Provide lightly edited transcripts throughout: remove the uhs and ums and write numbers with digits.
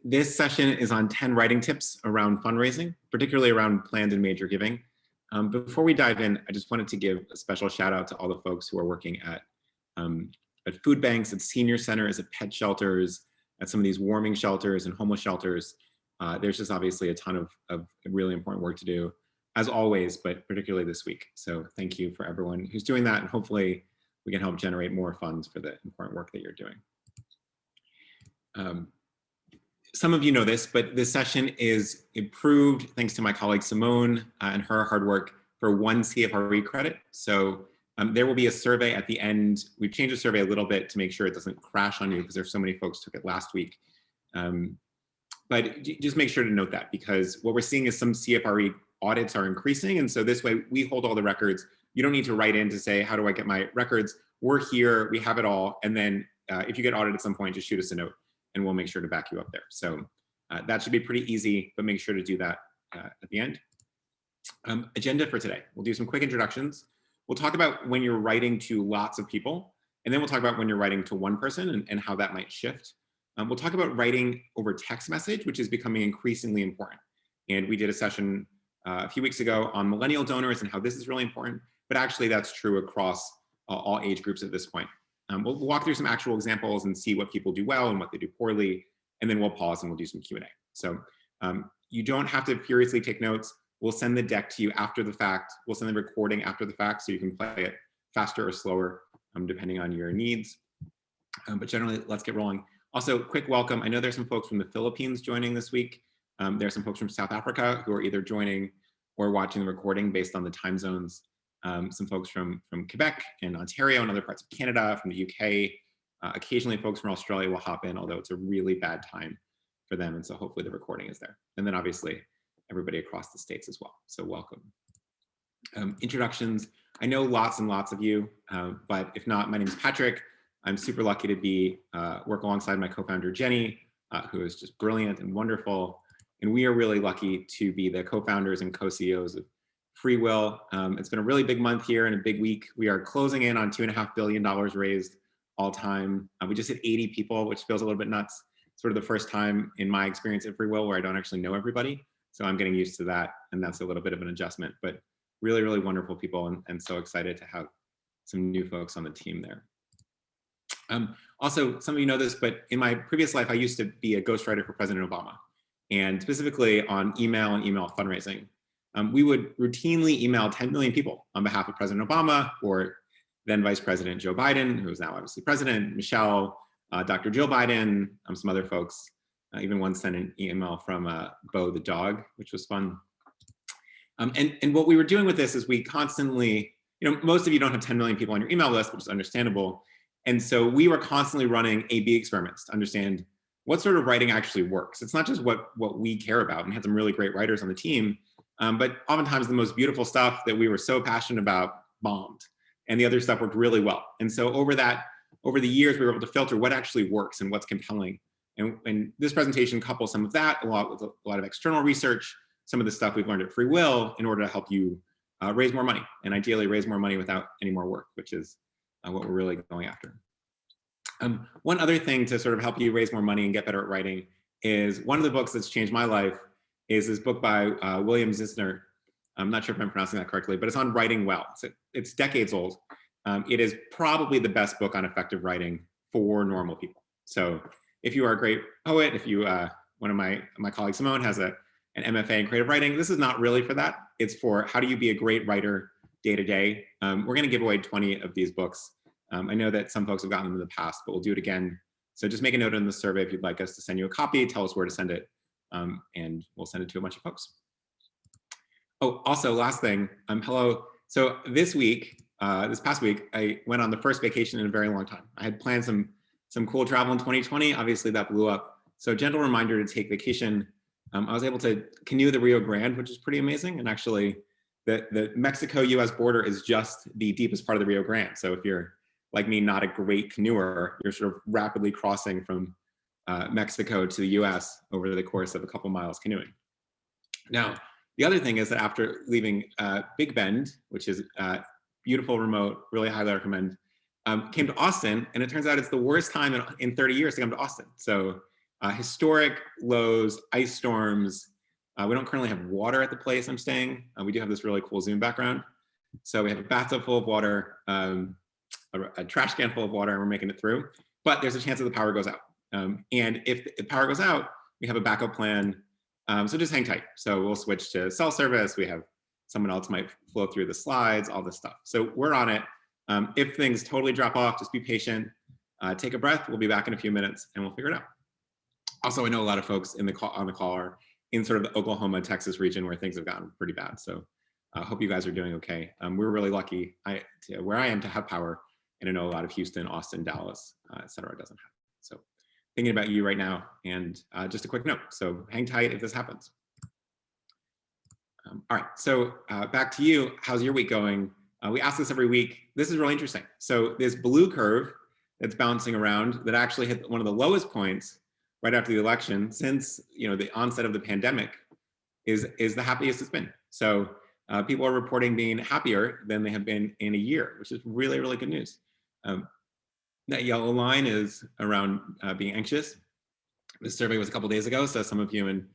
This session is on 10 writing tips around fundraising, particularly around planned and major giving. Before we dive in, I just wanted to give a special shout out to all the folks who are working at food banks, at senior centers, at pet shelters, at some of these warming shelters and homeless shelters. There's just obviously a ton of really important work to do, as always, but particularly this week. So thank you for everyone who's doing that, and hopefully we can help generate more funds for the important work that you're doing. Some of you know this, but this session is improved thanks to my colleague Simone and her hard work for 1 CFRE credit. So there will be a survey at the end. We've changed the survey a little bit to make sure it doesn't crash on you because there's so many folks took it last week. But just make sure to note that, because what we're seeing is some CFRE audits are increasing. And so this way we hold all the records. You don't need to write in to say, how do I get my records? We're here, we have it all. And then if you get audited at some point, just shoot us a note and we'll make sure to back you up there. So that should be pretty easy, but make sure to do that at the end. Agenda for today. We'll do some quick introductions. We'll talk about when you're writing to lots of people, and then we'll talk about when you're writing to one person and how that might shift. We'll talk about writing over text message, which is becoming increasingly important. And we did a session a few weeks ago on millennial donors and how this is really important, but actually that's true across all age groups at this point. We'll walk through some actual examples and see what people do well and what they do poorly, and then we'll pause and we'll do some Q&A. So you don't have to furiously take notes. We'll send the deck to you after the fact. We'll send the recording after the fact so you can play it faster or slower depending on your needs. But generally, let's get rolling. Also, quick welcome. I know there's some folks from the Philippines joining this week. There's some folks from South Africa who are either joining or watching the recording based on the time zones. Some folks from Quebec and Ontario and other parts of Canada, from the UK. Occasionally folks from Australia will hop in, although it's a really bad time for them. And so hopefully the recording is there. And then obviously everybody across the States as well. So welcome. Introductions. I know lots and lots of you, but if not, my name is Patrick. I'm super lucky to be work alongside my co-founder Jenny, who is just brilliant and wonderful. And we are really lucky to be the co-founders and co-CEOs of FreeWill. It's been a really big month here and a big week. We are closing in on $2.5 billion raised all time. We just hit 80 people, which feels a little bit nuts. Sort of the first time in my experience at FreeWill where I don't actually know everybody. So I'm getting used to that. And that's a little bit of an adjustment, but really, really wonderful people. And so excited to have some new folks on the team there. Also, some of you know this, but in my previous life, I used to be a ghostwriter for President Obama, and specifically on email and email fundraising. We would routinely email 10 million people on behalf of President Obama or then Vice President Joe Biden, who is now obviously president, Michelle, Dr. Jill Biden, some other folks. Even one sent an email from Bo the dog, which was fun. And what we were doing with this is we constantly, most of you don't have 10 million people on your email list, which is understandable. And so we were constantly running A/B experiments to understand what sort of writing actually works. It's not just what we care about, and had some really great writers on the team, but oftentimes the most beautiful stuff that we were so passionate about bombed, and the other stuff worked really well. And so over the years, we were able to filter what actually works and what's compelling. And this presentation couples some of that, a lot of external research, some of the stuff we've learned at FreeWill in order to help you raise more money, and ideally raise more money without any more work, which is what we're really going after. One other thing to sort of help you raise more money and get better at writing is one of the books that's changed my life is this book by William Zissner. I'm not sure if I'm pronouncing that correctly, but it's on writing well. So it's decades old. It is probably the best book on effective writing for normal people. So if you are a great poet, if you, one of my colleagues, Simone, has an MFA in creative writing, this is not really for that. It's for how do you be a great writer day to day. We're gonna give away 20 of these books. I know that some folks have gotten them in the past, but we'll do it again. So just make a note in the survey if you'd like us to send you a copy, tell us where to send it, and we'll send it to a bunch of folks. Oh, also last thing, hello. So this past week, I went on the first vacation in a very long time. I had planned some cool travel in 2020. Obviously that blew up. So gentle reminder to take vacation. I was able to canoe the Rio Grande, which is pretty amazing. And actually the Mexico-US border is just the deepest part of the Rio Grande. So if you're like me, not a great canoeer, you're sort of rapidly crossing from Mexico to the US over the course of a couple miles canoeing. Now, the other thing is that after leaving Big Bend, which is beautiful, remote, really highly recommend, came to Austin, and it turns out it's the worst time in 30 years to come to Austin. So Historic lows, ice storms. We don't currently have water at the place I'm staying. We do have this really cool Zoom background. So we have a bathtub full of water, a trash can full of water, and we're making it through. But there's a chance that the power goes out. And if the power goes out, we have a backup plan. So just hang tight. So we'll switch to cell service. We have someone else might flow through the slides, all this stuff. So we're on it. If things totally drop off, just be patient. Take a breath. We'll be back in a few minutes and we'll figure it out. Also, I know a lot of folks on the call are in sort of the Oklahoma, Texas region where things have gotten pretty bad. So I hope you guys are doing okay. We're really lucky where I am to have power. And I know a lot of Houston, Austin, Dallas, et cetera, doesn't have. So thinking about you right now. And just a quick note. So hang tight if this happens. All right, so back to you. How's your week going? We ask this every week. This is really interesting. So this blue curve that's bouncing around that actually hit one of the lowest points right after the election since the onset of the pandemic is the happiest it's been. So people are reporting being happier than they have been in a year, which is really, really good news. That yellow line is around being anxious. This survey was a couple days ago, so some of you in,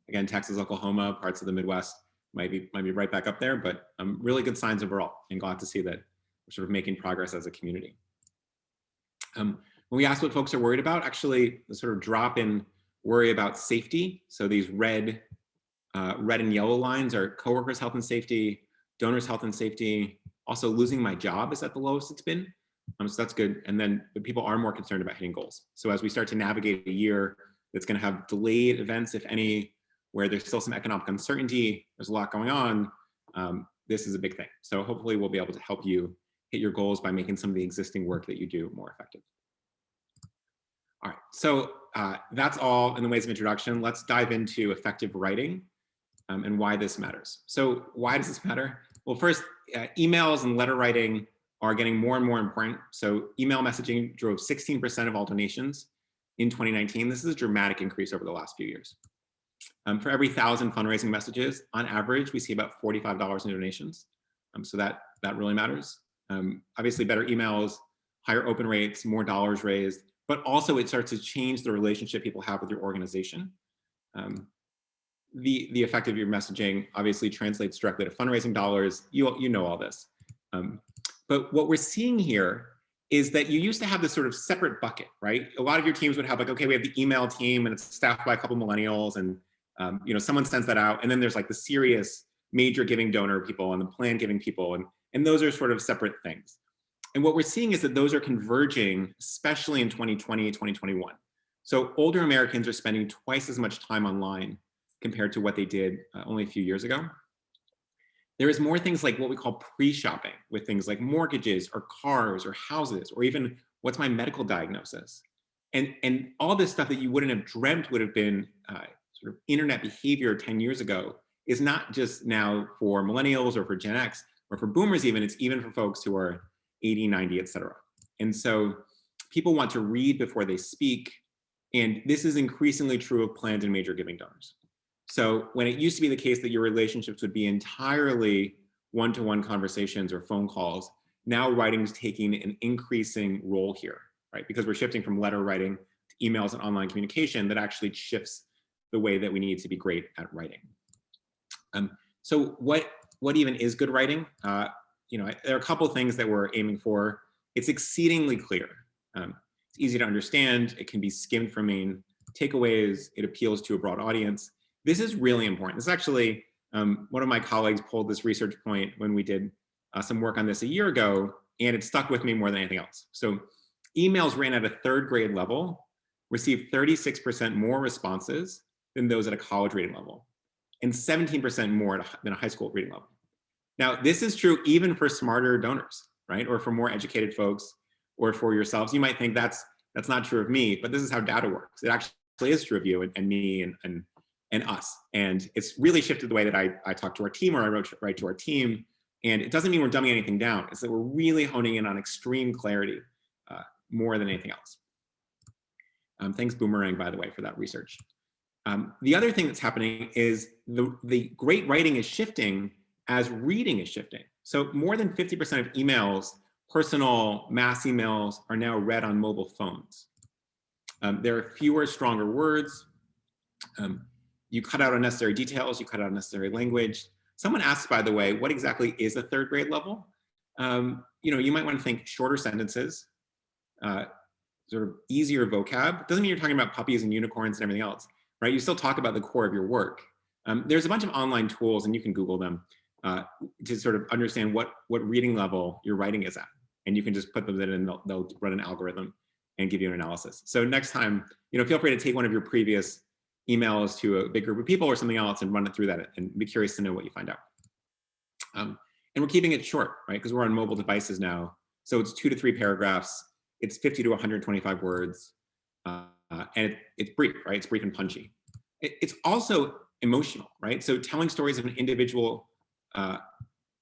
again, Texas, Oklahoma, parts of the Midwest might be right back up there, but really good signs overall, and glad to see that we're sort of making progress as a community. When we ask what folks are worried about, actually the sort of drop in worry about safety. So these red and yellow lines are coworkers' health and safety, donors' health and safety. Also, losing my job is at the lowest it's been. So that's good. And then people are more concerned about hitting goals. So as we start to navigate a year that's going to have delayed events, if any, where there's still some economic uncertainty, there's a lot going on, this is a big thing. So hopefully we'll be able to help you hit your goals by making some of the existing work that you do more effective. All right, so that's all in the ways of introduction. Let's dive into effective writing and why this matters. So why does this matter? Well, first, emails and letter writing are getting more and more important. So email messaging drove 16% of all donations in 2019. This is a dramatic increase over the last few years. For every 1,000 fundraising messages, on average, we see about $45 in donations. So that really matters. Obviously, better emails, higher open rates, more dollars raised, but also it starts to change the relationship people have with your organization. The effect of your messaging obviously translates directly to fundraising dollars. You know all this. But what we're seeing here is that you used to have this sort of separate bucket, right? A lot of your teams would have like, okay, we have the email team and it's staffed by a couple millennials and someone sends that out. And then there's like the serious major giving donor people and the plan giving people. And those are sort of separate things. And what we're seeing is that those are converging, especially in 2020, 2021. So older Americans are spending twice as much time online compared to what they did only a few years ago. There is more things like what we call pre-shopping with things like mortgages or cars or houses, or even what's my medical diagnosis. And all this stuff that you wouldn't have dreamt would have been sort of internet behavior 10 years ago is not just now for millennials or for Gen X or for boomers even, it's even for folks who are 80, 90, et cetera. And so people want to read before they speak. And this is increasingly true of planned and major giving donors. So when it used to be the case that your relationships would be entirely one-to-one conversations or phone calls, now writing is taking an increasing role here, right? Because we're shifting from letter writing to emails and online communication that actually shifts the way that we need to be great at writing. So what even is good writing? There are a couple of things that we're aiming for. It's exceedingly clear. It's easy to understand. It can be skimmed from main takeaways. It appeals to a broad audience. This is really important. This is actually, one of my colleagues pulled this research point when we did some work on this a year ago, and it stuck with me more than anything else. So emails ran at a third grade level, received 36% more responses than those at a college reading level, and 17% more than a high school reading level. Now, this is true even for smarter donors, right? Or for more educated folks, or for yourselves. You might think that's not true of me, but this is how data works. It actually is true of you and me and us. And it's really shifted the way that I talk to our team, or I write to our team. And it doesn't mean we're dumbing anything down. It's that we're really honing in on extreme clarity more than anything else. Thanks, Boomerang, by the way, for that research. The other thing that's happening is the great writing is shifting as reading is shifting. So more than 50% of emails, personal mass emails, are now read on mobile phones. There are fewer, stronger words. You cut out unnecessary details, you cut out unnecessary language. Someone asked, by the way, what exactly is a third grade level? You might want to think shorter sentences, sort of easier vocab. Doesn't mean you're talking about puppies and unicorns and everything else, right? You still talk about the core of your work. There's a bunch of online tools, and you can Google them to sort of understand what reading level your writing is at. And you can just put them in and they'll run an algorithm and give you an analysis. So next time, feel free to take one of your previous emails to a big group of people or something else and run it through that and be curious to know what you find out. And we're keeping it short, right? Because we're on mobile devices now. So it's 2 to 3 paragraphs. It's 50 to 125 words. And it's brief, right? It's brief and punchy. It's also emotional, right? So telling stories of an individual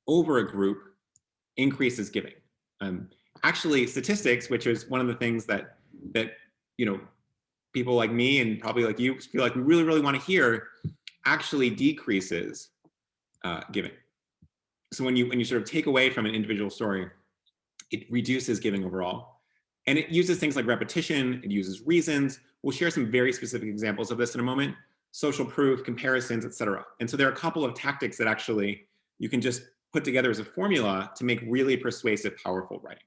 over a group increases giving. Actually, statistics, which is one of the things that people like me and probably like you feel like we really, really want to hear, actually decreases giving. So when you sort of take away from an individual story, it reduces giving overall. And it uses things like repetition, it uses reasons. We'll share some very specific examples of this in a moment, social proof, comparisons, etc. And so there are a couple of tactics that actually you can just put together as a formula to make really persuasive, powerful writing.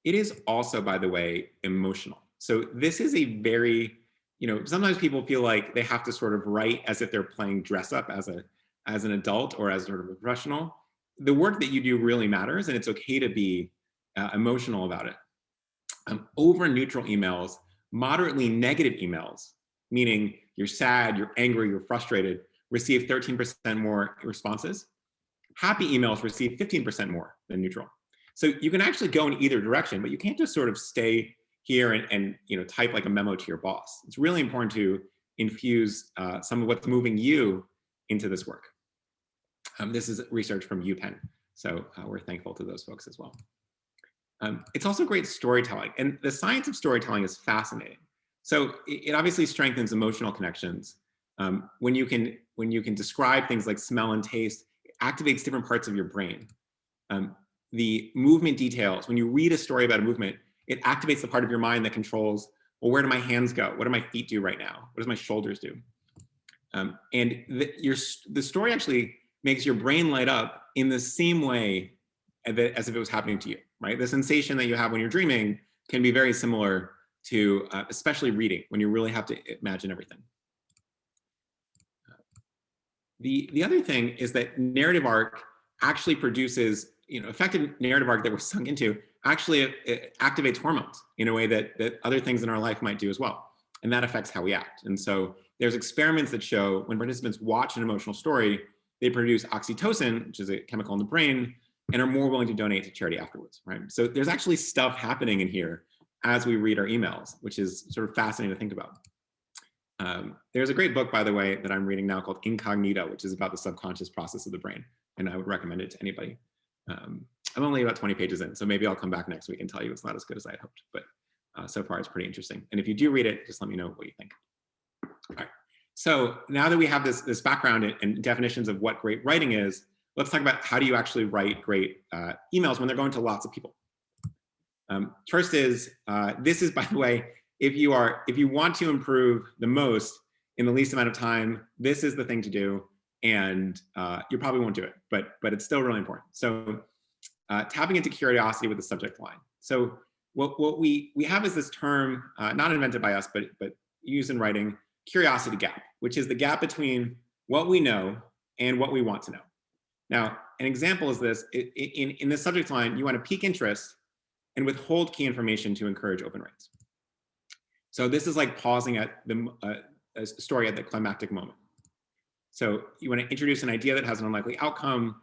It is also, by the way, emotional. So this is a very, sometimes people feel like they have to sort of write as if they're playing dress up as an adult or as sort of a professional. The work that you do really matters, and it's okay to be emotional about it. Over neutral emails, moderately negative emails, meaning you're sad, you're angry, you're frustrated, receive 13% more responses. Happy emails receive 15% more than neutral. So you can actually go in either direction, but you can't just sort of stay here and type like a memo to your boss. It's really important to infuse some of what's moving you into this work. This is research from UPenn, so we're thankful to those folks as well. It's also great storytelling, and the science of storytelling is fascinating. So it obviously strengthens emotional connections. When you can describe things like smell and taste, it activates different parts of your brain. The movement details, when you read a story about a movement, it activates the part of your mind that controls, well, where do my hands go? What do my feet do right now? What does my shoulders do? And the story actually makes your brain light up in the same way as if it was happening to you, right? The sensation that you have when you're dreaming can be very similar to, especially reading, when you really have to imagine everything. The other thing is that narrative arc actually produces, effective narrative arc that we're sunk into actually activates hormones in a way that other things in our life might do as well. And that affects how we act. And so there's experiments that show when participants watch an emotional story, they produce oxytocin, which is a chemical in the brain, and are more willing to donate to charity afterwards, right? So there's actually stuff happening in here as we read our emails, which is sort of fascinating to think about. There's a great book, by the way, that I'm reading now called Incognito, which is about the subconscious process of the brain. And I would recommend it to anybody. I'm only about 20 pages in, so maybe I'll come back next week and tell you it's not as good as I hoped, but so far it's pretty interesting. And if you do read it, just let me know what you think. All right. So now that we have this background and definitions of what great writing is, let's talk about how do you actually write great emails when they're going to lots of people. First is, this is, by the way, if you want to improve the most in the least amount of time, this is the thing to do, and you probably won't do it, but it's still really important. So tapping into curiosity with the subject line. So what we have is this term, not invented by us, but used in writing, curiosity gap, which is the gap between what we know and what we want to know. Now, an example is this, in this subject line, you want to pique interest and withhold key information to encourage open rates. So this is like pausing at a story at the climactic moment. So you want to introduce an idea that has an unlikely outcome,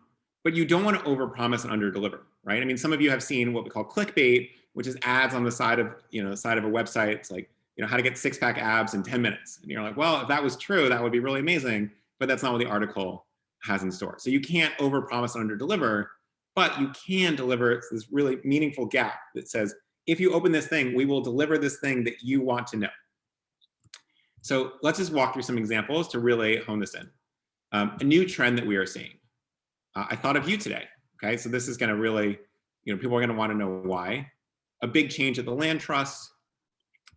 but you don't want to overpromise and underdeliver, right? I mean, some of you have seen what we call clickbait, which is ads on the side of, side of a website. It's like, how to get six-pack abs in 10 minutes. And you're like, well, if that was true, that would be really amazing, but that's not what the article has in store. So you can't overpromise and underdeliver, but you can deliver this really meaningful gap that says, if you open this thing, we will deliver this thing that you want to know. So let's just walk through some examples to really hone this in. A new trend that we are seeing. I thought of you today, okay? So this is gonna really, people are gonna wanna know why. A big change at the land trust,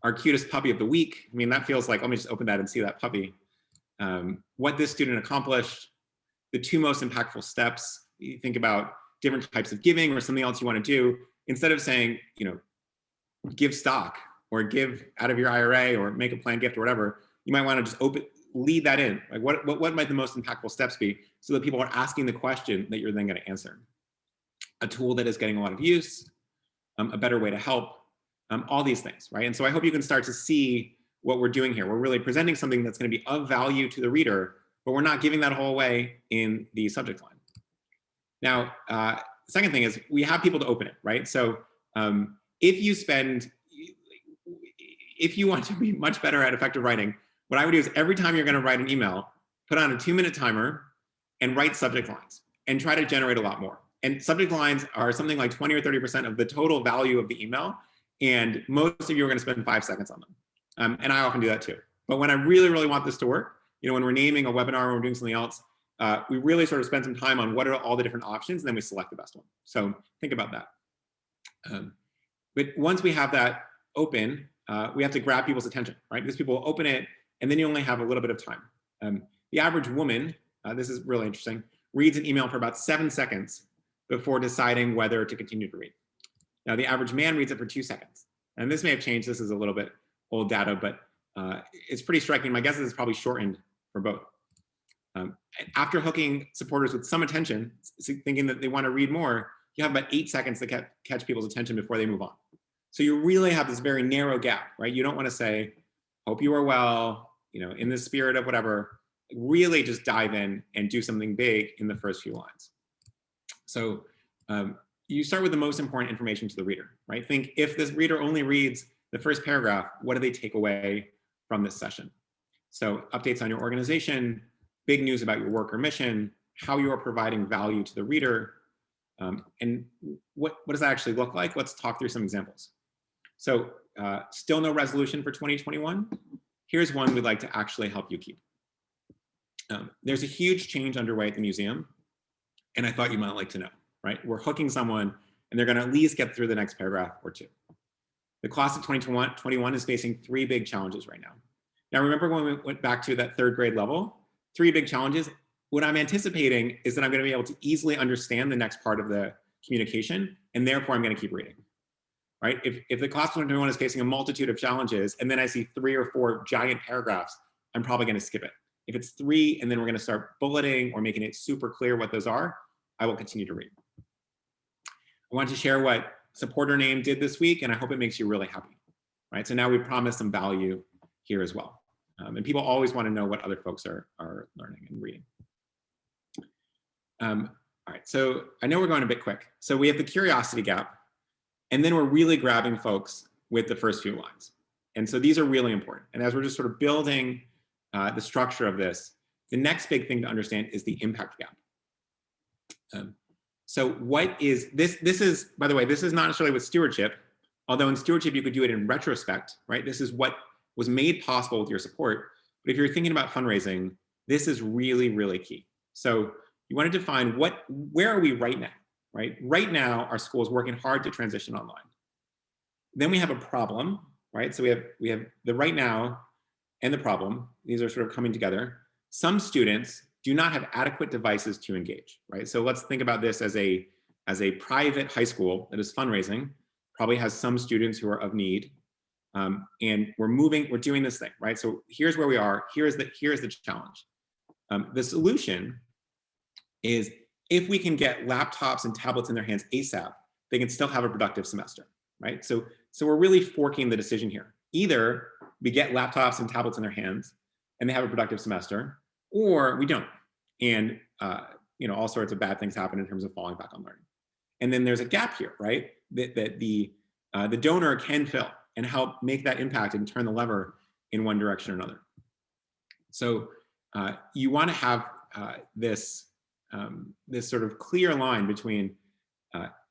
our cutest puppy of the week. I mean, that feels like, let me just open that and see that puppy. What this student accomplished, the 2 most impactful steps. You think about different types of giving or something else you want to do. Instead of saying, give stock or give out of your IRA or make a planned gift or whatever, you might want to just lead that in. Like what might the most impactful steps be so that people are asking the question that you're then going to answer. A tool that is getting a lot of use, a better way to help, all these things, right? And so I hope you can start to see what we're doing here. We're really presenting something that's going to be of value to the reader, but we're not giving that whole away in the subject line. Now, the second thing is we have people to open it, right? So if you want to be much better at effective writing, what I would do is every time you're going to write an email, put on a 2-minute timer and write subject lines and try to generate a lot more. And subject lines are something like 20 or 30% of the total value of the email. And most of you are going to spend 5 seconds on them. And I often do that too. But when I really, really want this to work, when we're naming a webinar or we're doing something else, we really sort of spend some time on what are all the different options, and then we select the best one. So think about that. But once we have that open, we have to grab people's attention, right? Because people will open it, and then you only have a little bit of time. The average woman, this is really interesting, reads an email for about 7 seconds before deciding whether to continue to read. Now, the average man reads it for 2 seconds. And this may have changed. This is a little bit old data, but it's pretty striking. My guess is it's probably shortened for both. After hooking supporters with some attention, thinking that they want to read more, you have about 8 seconds to catch people's attention before they move on. So you really have this very narrow gap, right? You don't want to say, hope you are well, in the spirit of whatever. Really just dive in and do something big in the first few lines. So you start with the most important information to the reader, right? Think if this reader only reads the first paragraph, what do they take away from this session? So updates on your organization, big news about your work or mission, how you are providing value to the reader, and what does that actually look like? Let's talk through some examples. So still no resolution for 2021. Here's one we'd like to actually help you keep. There's a huge change underway at the museum, and I thought you might like to know, right? We're hooking someone, and they're going to at least get through the next paragraph or 2. The class of 2021 is facing 3 big challenges right now. Now, remember when we went back to that 3rd grade level? 3 big challenges. What I'm anticipating is that I'm going to be able to easily understand the next part of the communication, and therefore I'm going to keep reading, right? If the class of 2021 is facing a multitude of challenges, and then I see 3 or 4 giant paragraphs, I'm probably going to skip it. If it's 3, and then we're going to start bulleting or making it super clear what those are, I will continue to read. I want to share what supporter name did this week, and I hope it makes you really happy, right? So now we promise some value here as well. And people always want to know what other folks are learning and reading. All right, so I know we're going a bit quick. So we have the curiosity gap, and then we're really grabbing folks with the first few lines. And so these are really important. And as we're just sort of building the structure of this, the next big thing to understand is the impact gap. So what is this? This is, by the way, this is not necessarily with stewardship, although in stewardship you could do it in retrospect, right? This is what was made possible with your support. But if you're thinking about fundraising, this is really, really key. So you want to define where are we right now, right? Right now, our school is working hard to transition online. Then we have a problem, right? So we have the right now and the problem. These are sort of coming together. Some students do not have adequate devices to engage, right? So let's think about this as a private high school that is fundraising, probably has some students who are of need. And we're doing this thing, right? So here's where we are, here's the challenge. The solution is if we can get laptops and tablets in their hands ASAP, they can still have a productive semester, right? So we're really forking the decision here. Either we get laptops and tablets in their hands and they have a productive semester, or we don't. And all sorts of bad things happen in terms of falling back on learning. And then there's a gap here, right? That the donor can fill and help make that impact and turn the lever in one direction or another. So you want to have this sort of clear line between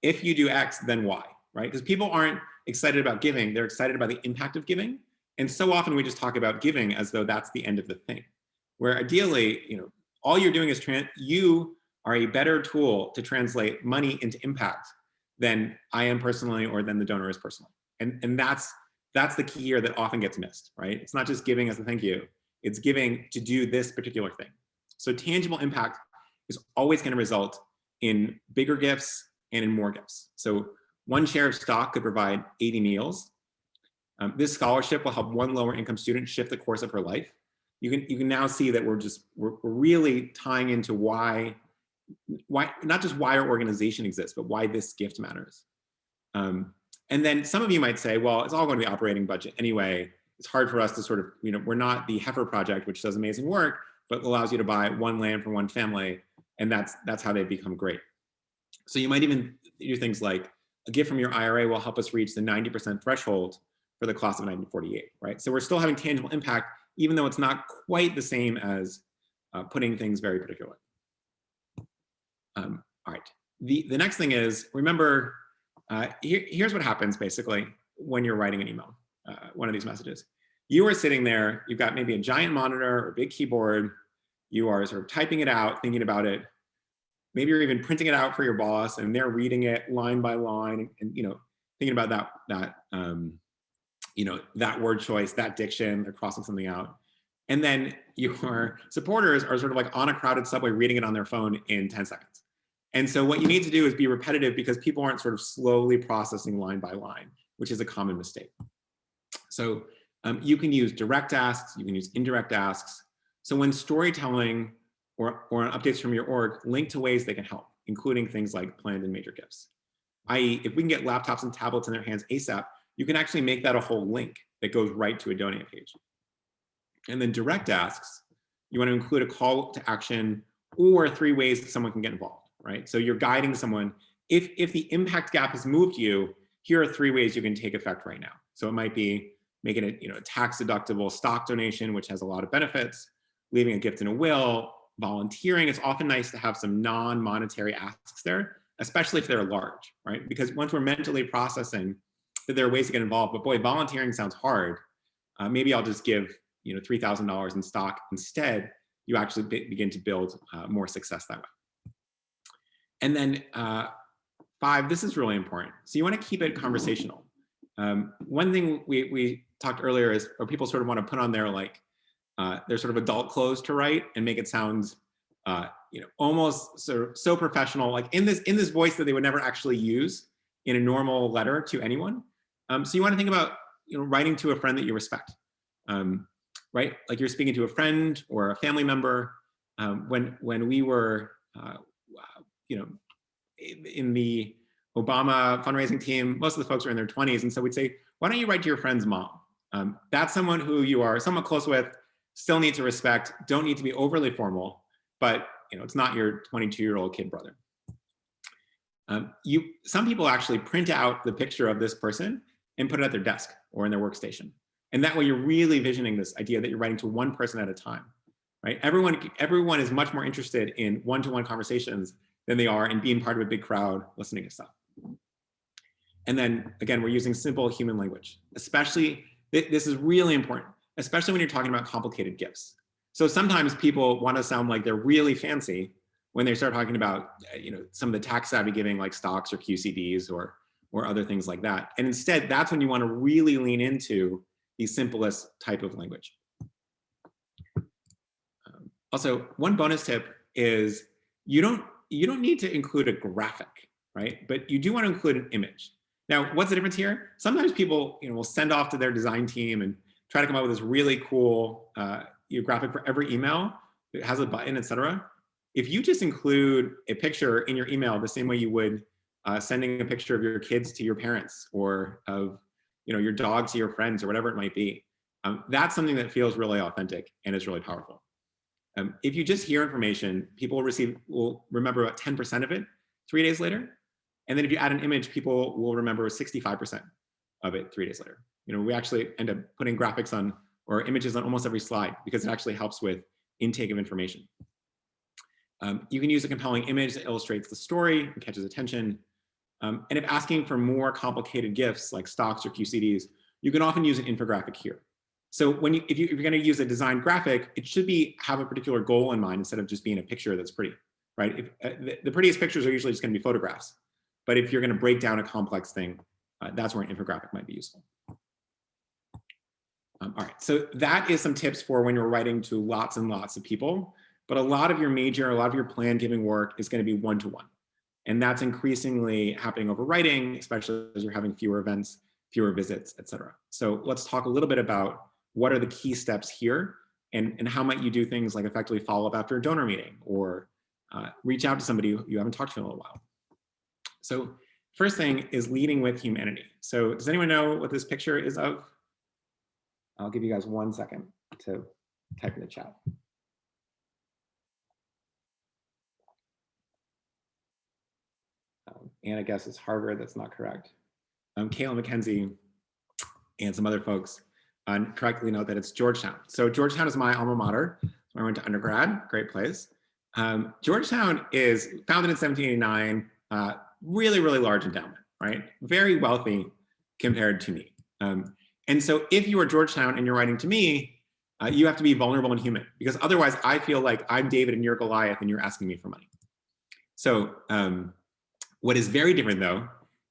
if you do X, then Y, right? Because people aren't excited about giving, they're excited about the impact of giving. And so often we just talk about giving as though that's the end of the thing. Where ideally, all you're doing is you are a better tool to translate money into impact than I am personally or than the donor is personally. And that's That's the key here that often gets missed, right? It's not just giving as a thank you, it's giving to do this particular thing. So tangible impact is always going to result in bigger gifts and in more gifts. So one share of stock could provide 80 meals. This scholarship will help one lower income student shift the course of her life. You can now see that we're really tying into why not just why our organization exists, but why this gift matters. And then some of you might say, well, it's all going to be operating budget anyway. It's hard for us to sort of, we're not the Heifer Project, which does amazing work, but allows you to buy one land for one family. And that's how they become great. So you might even do things like a gift from your IRA will help us reach the 90% threshold for the class of 1948, right? So we're still having tangible impact, even though it's not quite the same as putting things very particular. All right, the next thing is, remember, here's what happens basically when you're writing an email, one of these messages. You are sitting there, you've got maybe a giant monitor or a big keyboard, you are sort of typing it out, thinking about it. Maybe you're even printing it out for your boss and they're reading it line by line and thinking about that word choice, that diction, they're crossing something out. And then your supporters are sort of like on a crowded subway reading it on their phone in 10 seconds. And so what you need to do is be repetitive because people aren't sort of slowly processing line by line, which is a common mistake. So you can use direct asks, you can use indirect asks. So when storytelling or updates from your org link to ways they can help, including things like planned and major gifts. i.e. if we can get laptops and tablets in their hands ASAP, you can actually make that a whole link that goes right to a donate page. And then direct asks, you want to include a call to action or 3 ways that someone can get involved, right? So you're guiding someone. If the impact gap has moved you, here are 3 ways you can take effect right now. So it might be making it a tax deductible stock donation, which has a lot of benefits, leaving a gift in a will, volunteering. It's often nice to have some non-monetary asks there, especially if they're large, right? Because once we're mentally processing that there are ways to get involved, but boy, volunteering sounds hard. Maybe I'll just give $3,000 in stock instead. You actually begin to build more success that way. And then 5, this is really important. So you want to keep it conversational. One thing we talked earlier is, or people sort of want to put on their their sort of adult clothes to write and make it sound almost sort of so professional, like in this voice that they would never actually use in a normal letter to anyone. So you want to think about writing to a friend that you respect, right? Like you're speaking to a friend or a family member. When we were in the Obama fundraising team, most of the folks are in their 20s, and so we'd say, why don't you write to your friend's mom? That's someone who you are somewhat close with, still need to respect, don't need to be overly formal, but it's not your 22-year-old kid brother. Some people actually print out the picture of this person and put it at their desk or in their workstation. And that way you're really visioning this idea that you're writing to one person at a time, right? Everyone is much more interested in one-to-one conversations than they are in being part of a big crowd listening to stuff. And then again, we're using simple human language, especially, this is really important, especially when you're talking about complicated gifts. So sometimes people want to sound like they're really fancy when they start talking about some of the tax savvy giving like stocks or QCDs or other things like that. And instead, that's when you want to really lean into the simplest type of language. Also, one bonus tip is you don't need to include a graphic, right? But you do want to include an image. Now, what's the difference here? Sometimes people will send off to their design team and try to come up with this really cool graphic for every email. It has a button, etc. If you just include a picture in your email the same way you would sending a picture of your kids to your parents or of your dog to your friends or whatever it might be, that's something that feels really authentic and is really powerful. If you just hear information, people will remember about 10% of it 3 days later. And then if you add an image, people will remember 65% of it 3 days later. We actually end up putting graphics on or images on almost every slide because it actually helps with intake of information. You can use a compelling image that illustrates the story and catches attention. And if asking for more complicated gifts like stocks or QCDs, you can often use an infographic here. So if you're going to use a design graphic, it should have a particular goal in mind instead of just being a picture that's pretty, right? The prettiest pictures are usually just going to be photographs. But if you're going to break down a complex thing, that's where an infographic might be useful. All right, so that is some tips for when you're writing to lots and lots of people, but a lot of your planned giving work is going to be one-to-one. And that's increasingly happening over writing, especially as you're having fewer events, fewer visits, et cetera. So let's talk a little bit about what are the key steps here and how might you do things like effectively follow up after a donor meeting or reach out to somebody you haven't talked to in a little while. So first thing is leading with humanity. So does anyone know what this picture is of? I'll give you guys 1 second to type in the chat. Anna guesses Harvard, that's not correct. Kayla McKenzie and some other folks correctly note that it's Georgetown. So Georgetown is my alma mater. I went to undergrad, great place. Georgetown is founded in 1789, really, really large endowment, right? Very wealthy compared to me. And so if you are Georgetown and you're writing to me, you have to be vulnerable and human because otherwise I feel like I'm David and you're Goliath and you're asking me for money. So what is very different though,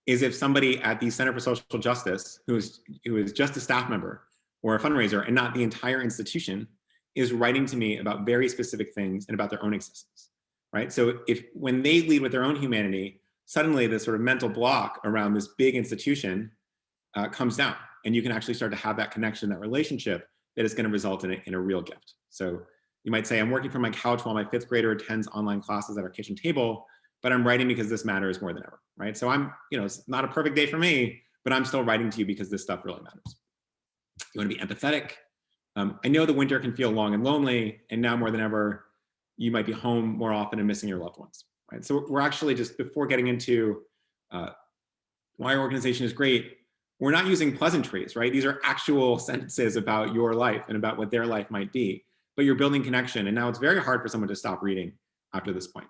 is if somebody at the Center for Social Justice, who is just a staff member or a fundraiser and not the entire institution, is writing to me about very specific things and about their own existence, right? So when they lead with their own humanity, suddenly this sort of mental block around this big institution comes down and you can actually start to have that connection, that relationship that is going to result in a real gift. So you might say, I'm working from my couch while my 5th grader attends online classes at our kitchen table, but I'm writing because this matters more than ever, right? So it's not a perfect day for me, but I'm still writing to you because this stuff really matters. You want to be empathetic. I know the winter can feel long and lonely, and now more than ever, you might be home more often and missing your loved ones, right? So we're actually just, before getting into why our organization is great, we're not using pleasantries, right? These are actual sentences about your life and about what their life might be, but you're building connection. And now it's very hard for someone to stop reading after this point.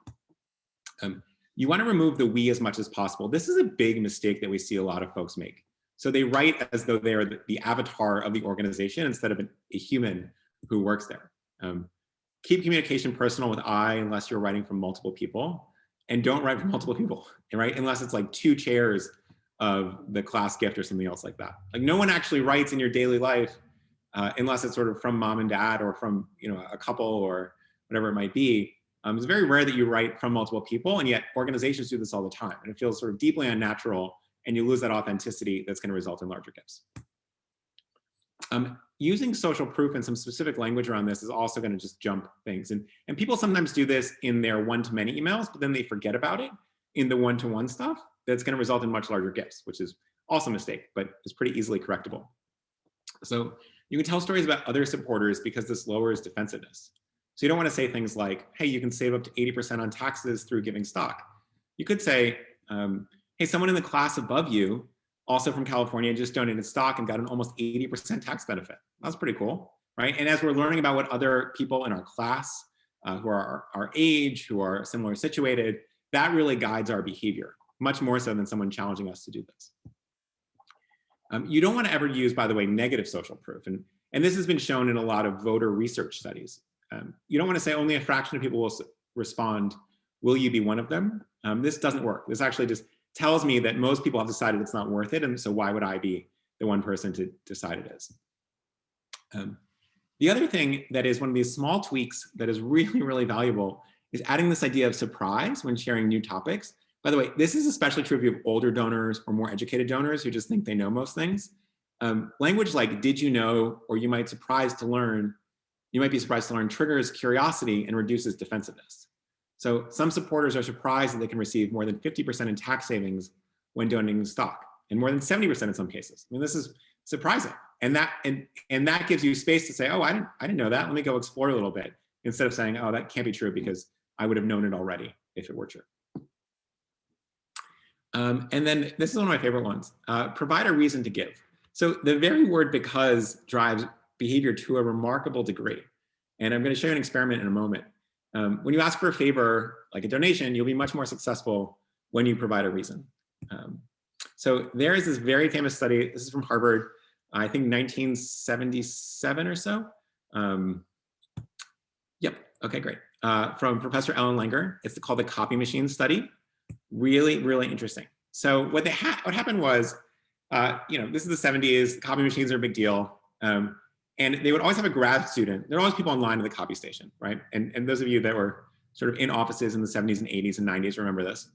You want to remove the we as much as possible. This is a big mistake that we see a lot of folks make. So they write as though they are the avatar of the organization instead of a human who works there. Keep communication personal with I unless you're writing from multiple people, and don't write from multiple people, right? Unless it's like 2 chairs of the class gift or something else like that. Like no one actually writes in your daily life unless it's sort of from mom and dad or from a couple or whatever it might be. It's very rare that you write from multiple people, and yet organizations do this all the time. And it feels sort of deeply unnatural, and you lose that authenticity that's going to result in larger gifts. Using social proof and some specific language around this is also going to just jump things. And people sometimes do this in their one-to-many emails, but then they forget about it in the one-to-one stuff. That's going to result in much larger gifts, which is also a mistake, but it's pretty easily correctable. So you can tell stories about other supporters because this lowers defensiveness. So you don't want to say things like, hey, you can save up to 80% on taxes through giving stock. You could say, hey, someone in the class above you, also from California, just donated stock and got an almost 80% tax benefit. That's pretty cool, right? And as we're learning about what other people in our class who are our age, who are similar situated, that really guides our behavior, much more so than someone challenging us to do this. You don't want to ever use, by the way, negative social proof. And this has been shown in a lot of voter research studies. You don't want to say only a fraction of people will respond, will you be one of them? This doesn't work. This actually just tells me that most people have decided it's not worth it, and so why would I be the one person to decide it is? The other thing that is one of these small tweaks that is really, really valuable is adding this idea of surprise when sharing new topics. By the way, this is especially true if you have older donors or more educated donors who just think they know most things. Language like did you know, or you might be surprised to learn triggers curiosity and reduces defensiveness. So some supporters are surprised that they can receive more than 50% in tax savings when donating stock, and more than 70% in some cases. I mean, this is surprising. And that gives you space to say, oh, I didn't know that. Let me go explore a little bit, instead of saying, oh, that can't be true because I would have known it already if it were true. And then this is one of my favorite ones, provide a reason to give. So the very word because drives behavior to a remarkable degree. And I'm going to show you an experiment in a moment. When you ask for a favor, like a donation, you'll be much more successful when you provide a reason. So there is this very famous study, this is from Harvard, I think 1977 or so. Yep, okay, great. From Professor Ellen Langer. It's called the copy machine study. Really, really interesting. So what happened was, this is the 70s, copy machines are a big deal. And they would always have a grad student. There are always people online at the copy station, right? And those of you that were sort of in offices in the 70s and 80s and 90s remember this.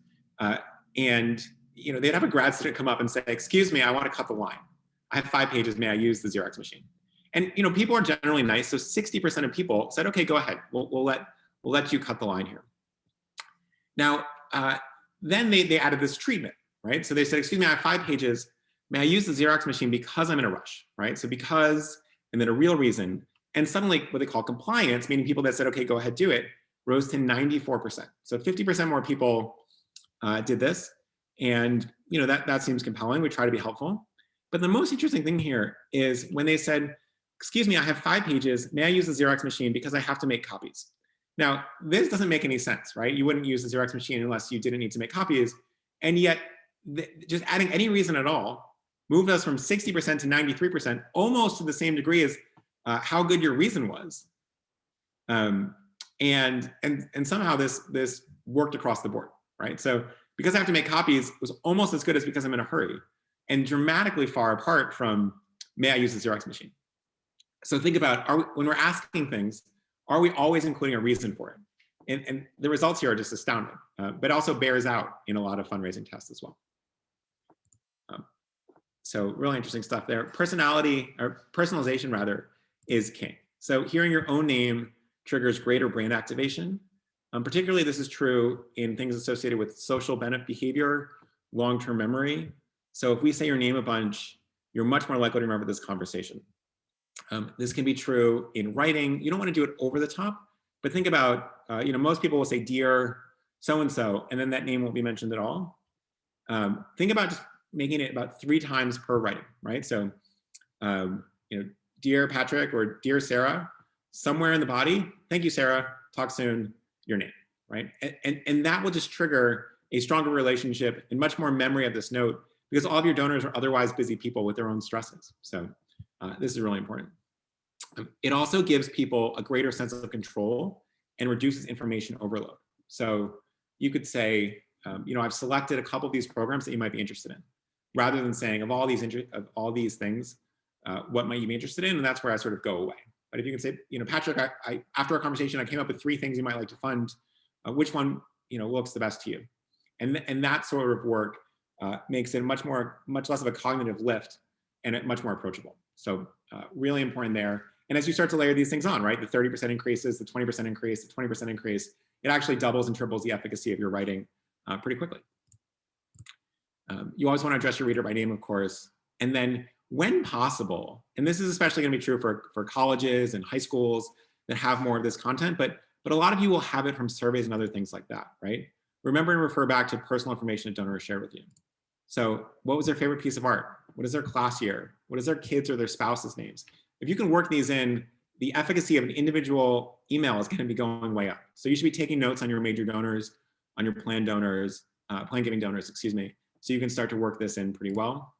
And they'd have a grad student come up and say, "Excuse me, I want to cut the line. I have 5 pages. May I use the Xerox machine?" And people are generally nice. So 60% of people said, "Okay, go ahead. We'll let you cut the line here." Now, then they added this treatment, right? So they said, "Excuse me, I have 5 pages. May I use the Xerox machine because I'm in a rush," right? So because, and then a real reason. And suddenly what they call compliance, meaning people that said, "Okay, go ahead, do it," rose to 94%. So 50% more people did this. And that seems compelling. We try to be helpful. But the most interesting thing here is when they said, "Excuse me, I have 5 pages. May I use the Xerox machine because I have to make copies?" Now, this doesn't make any sense, right? You wouldn't use the Xerox machine unless you didn't need to make copies. And yet, just adding any reason at all moved us from 60% to 93%, almost to the same degree as how good your reason was. And somehow this worked across the board, right? So because I have to make copies was almost as good as because I'm in a hurry, and dramatically far apart from, "May I use the Xerox machine?" So think about, when we're asking things, are we always including a reason for it? And the results here are just astounding, but also bears out in a lot of fundraising tests as well. So really interesting stuff there. Personalization rather, is king. So hearing your own name triggers greater brand activation. Particularly this is true in things associated with social benefit behavior, long-term memory. So if we say your name a bunch, you're much more likely to remember this conversation. This can be true in writing. You don't want to do it over the top, but think about, most people will say, "Dear so-and-so," and then that name won't be mentioned at all. Think about just making it about 3 times per writing, right? So, "Dear Patrick," or "Dear Sarah," somewhere in the body, "Thank you, Sarah, talk soon," your name, right? And that will just trigger a stronger relationship and much more memory of this note, because all of your donors are otherwise busy people with their own stresses. So this is really important. It also gives people a greater sense of control and reduces information overload. So you could say, "I've selected a couple of these programs that you might be interested in," rather than saying, of all these things, what might you be interested in? And that's where I sort of go away. But if you can say, "Patrick, after our conversation, I came up with 3 things you might like to fund. Which one, looks the best to you?" And that sort of work makes it much less of a cognitive lift and it much more approachable. So really important there. And as you start to layer these things on, right, the 30% increases, the 20% increase, the 20% increase, it actually doubles and triples the efficacy of your writing pretty quickly. You always want to address your reader by name, of course. And then when possible, and this is especially going to be true for colleges and high schools that have more of this content, but a lot of you will have it from surveys and other things like that, right? Remember and refer back to personal information that donors share with you. So what was their favorite piece of art? What is their class year? What is their kids or their spouse's names? If you can work these in, the efficacy of an individual email is going to be going way up. So you should be taking notes on your major donors, on your plan giving donors, excuse me, so you can start to work this in pretty well.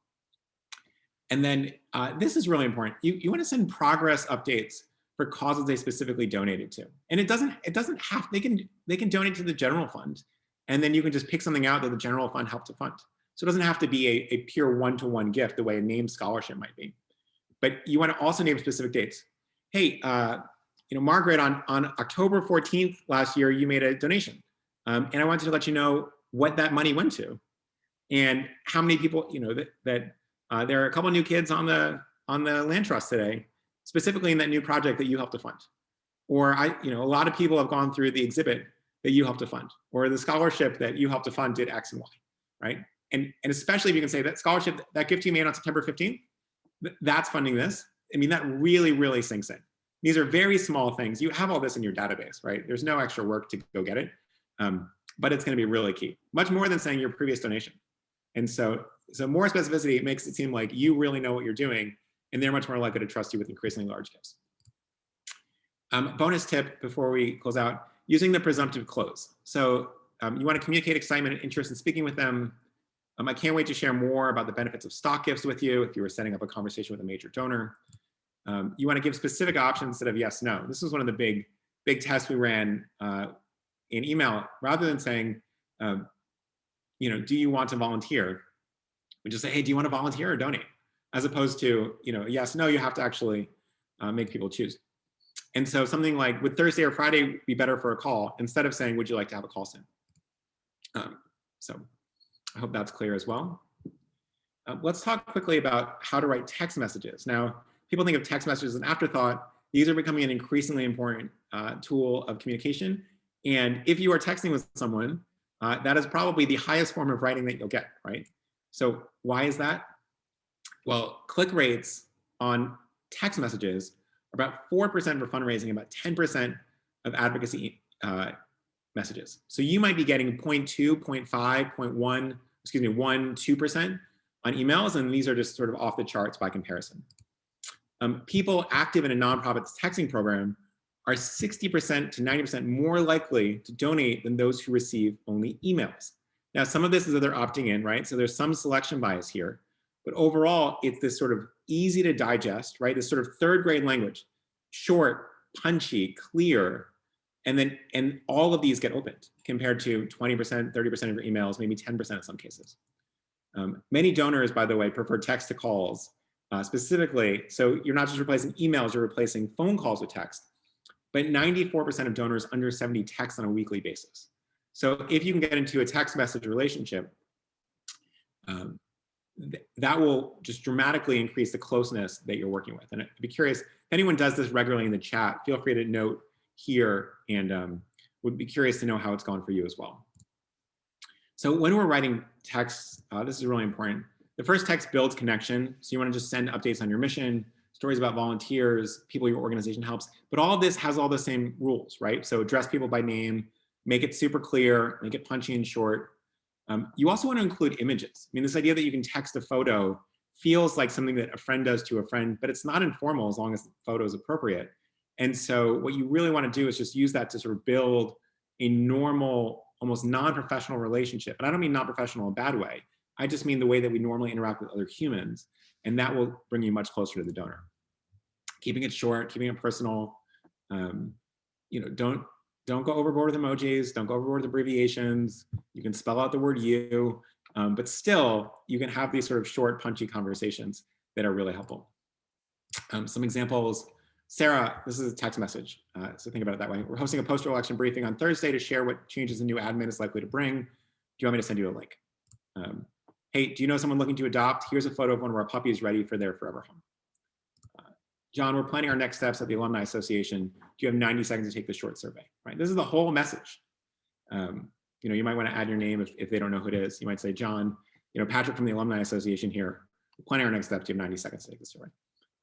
And then this is really important. You want to send progress updates for causes they specifically donated to. And it doesn't have, they can donate to the general fund, and then you can just pick something out that the general fund helped to fund. So it doesn't have to be a pure one-to-one gift the way a named scholarship might be. But you want to also name specific dates. Hey, Margaret, on October 14th last year, you made a donation. And I wanted to let you know what that money went to and how many people, that there are a couple of new kids on the land trust today, specifically in that new project that you helped to fund. Or a lot of people have gone through the exhibit that you helped to fund, or the scholarship that you helped to fund did X and Y, right? And especially if you can say that scholarship, that gift you made on September 15th, that's funding this. I mean, that really, really sinks in. These are very small things. You have all this in your database, right? There's no extra work to go get it, but it's going to be really key, much more than saying your previous donation. And so more specificity makes it seem like you really know what you're doing, and they're much more likely to trust you with increasingly large gifts. Bonus tip before we close out, using the presumptive close. So you want to communicate excitement and interest in speaking with them. I can't wait to share more about the benefits of stock gifts with you if you were setting up a conversation with a major donor. You want to give specific options instead of yes, no. This was one of the big tests we ran in email. Rather than saying, do you want to volunteer? We just say, hey, do you want to volunteer or donate? As opposed to, yes, no, you have to actually make people choose. And so something like, would Thursday or Friday be better for a call, instead of saying, would you like to have a call soon? So I hope that's clear as well. Let's talk quickly about how to write text messages. Now, people think of text messages as an afterthought. These are becoming an increasingly important tool of communication. And if you are texting with someone, that is probably the highest form of writing that you'll get, right? So why is that? Well, click rates on text messages are about 4% for fundraising, about 10% of advocacy messages. So you might be getting 0.2, 0.5, 0.1, excuse me, 1, 2% on emails, and these are just sort of off the charts by comparison. People active in a nonprofit's texting program are 60% to 90% more likely to donate than those who receive only emails. Now, some of this is that they're opting in, right? So there's some selection bias here, but overall, it's this sort of easy to digest, right? This sort of third grade language, short, punchy, clear, and all of these get opened compared to 20%, 30% of your emails, maybe 10% in some cases. Many donors, by the way, prefer text to calls specifically. So you're not just replacing emails, you're replacing phone calls with text. But 94% of donors under 70 text on a weekly basis. So if you can get into a text message relationship, that will just dramatically increase the closeness that you're working with. And I'd be curious, if anyone does this regularly in the chat, feel free to note here, and would be curious to know how it's gone for you as well. So when we're writing texts, this is really important. The first text builds connection. So you want to just send updates on your mission, stories about volunteers, people your organization helps, but all of this has all the same rules, right? So address people by name, make it super clear, make it punchy and short. You also want to include images. I mean, this idea that you can text a photo feels like something that a friend does to a friend, but it's not informal as long as the photo is appropriate. And so what you really want to do is just use that to sort of build a normal, almost non-professional relationship. And I don't mean non-professional in a bad way. I just mean the way that we normally interact with other humans. And that will bring you much closer to the donor. Keeping it short, keeping it personal. You know, don't go overboard with emojis. Don't go overboard with abbreviations. You can spell out the word you, but still you can have these sort of short, punchy conversations that are really helpful. Some examples. Sarah, this is a text message, so think about it that way. We're hosting a post-election briefing on Thursday to share what changes the new admin is likely to bring. Do you want me to send you a link? Hey, do you know someone looking to adopt? Here's a photo of one of our puppies ready for their forever home. John, we're planning our next steps at the Alumni Association. Do you have 90 seconds to take this short survey? Right, this is the whole message. You know, you might want to add your name if they don't know who it is. You might say, John, you know, Patrick from the Alumni Association here. We're planning our next steps. You have 90 seconds to take this survey.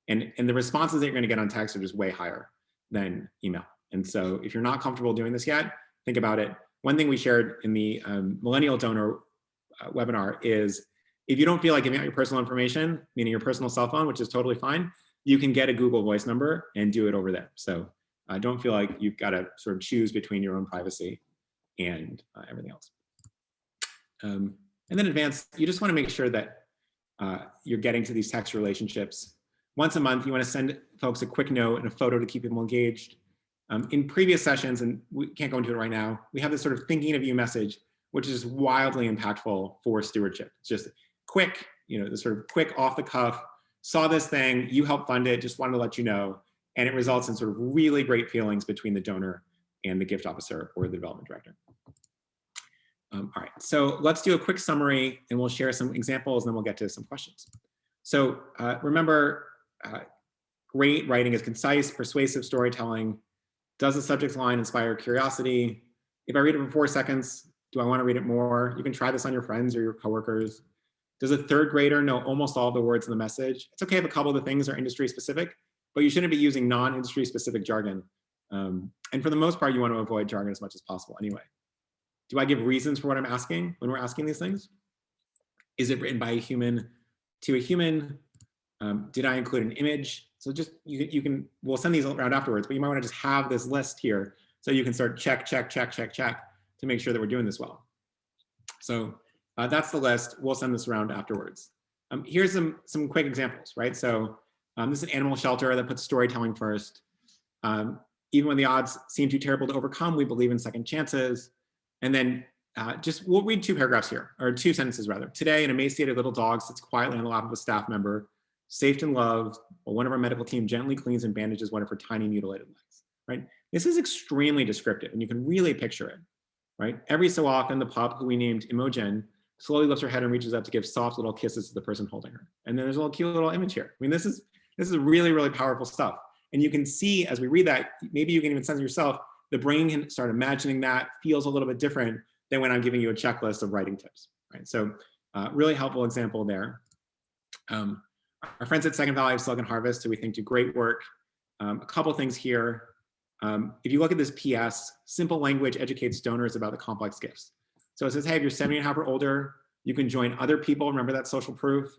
And the responses that you're going to get on text are just way higher than email. And so if you're not comfortable doing this yet, think about it. One thing we shared in the Millennial Donor webinar is if you don't feel like giving out your personal information, meaning your personal cell phone, which is totally fine, you can get a Google Voice number and do it over there. So don't feel like you've got to sort of choose between your own privacy and everything else. And then advanced, you just want to make sure that you're getting to these text relationships. Once a month, you want to send folks a quick note and a photo to keep people engaged. In previous sessions, and we can't go into it right now, we have this sort of thinking of you message, which is wildly impactful for stewardship. It's just quick, you know, the sort of quick off the cuff, saw this thing, you helped fund it, just wanted to let you know. And it results in sort of really great feelings between the donor and the gift officer or the development director. All right, so let's do a quick summary and we'll share some examples and then we'll get to some questions. So remember, great writing is concise, persuasive storytelling. Does the subject line inspire curiosity? If I read it for 4 seconds, do I want to read it more? You can try this on your friends or your coworkers. Does a third grader know almost all the words in the message? It's okay if a couple of the things are industry specific, but you shouldn't be using non-industry specific jargon. And for the most part, you want to avoid jargon as much as possible anyway. Do I give reasons for what I'm asking when we're asking these things? Is it written by a human to a human? Did I include an image? So just, we'll send these around afterwards, but you might want to just have this list here so you can start check to make sure that we're doing this well. So that's the list. We'll send this around afterwards. Here's some quick examples, right? So this is an animal shelter that puts storytelling first. Even when the odds seem too terrible to overcome, we believe in second chances. And then we'll read 2 paragraphs here, or 2 sentences rather. Today, an emaciated little dog sits quietly on the lap of a staff member. safe and loved, while one of our medical team gently cleans and bandages one of her tiny mutilated legs, right? This is extremely descriptive, and you can really picture it, right? Every so often, the pup, who we named Imogen, slowly lifts her head and reaches up to give soft little kisses to the person holding her. And then there's a little cute little image here. I mean, this is really, really powerful stuff. And you can see as we read that, maybe you can even sense yourself, the brain can start imagining that, feels a little bit different than when I'm giving you a checklist of writing tips, right? So really helpful example there. Our friends at Second Valley of Silicon Harvest, who we think do great work. A couple things here. If you look at this PS, simple language educates donors about the complex gifts. So it says, hey, if you're 70 or older, you can join other people, remember that social proof,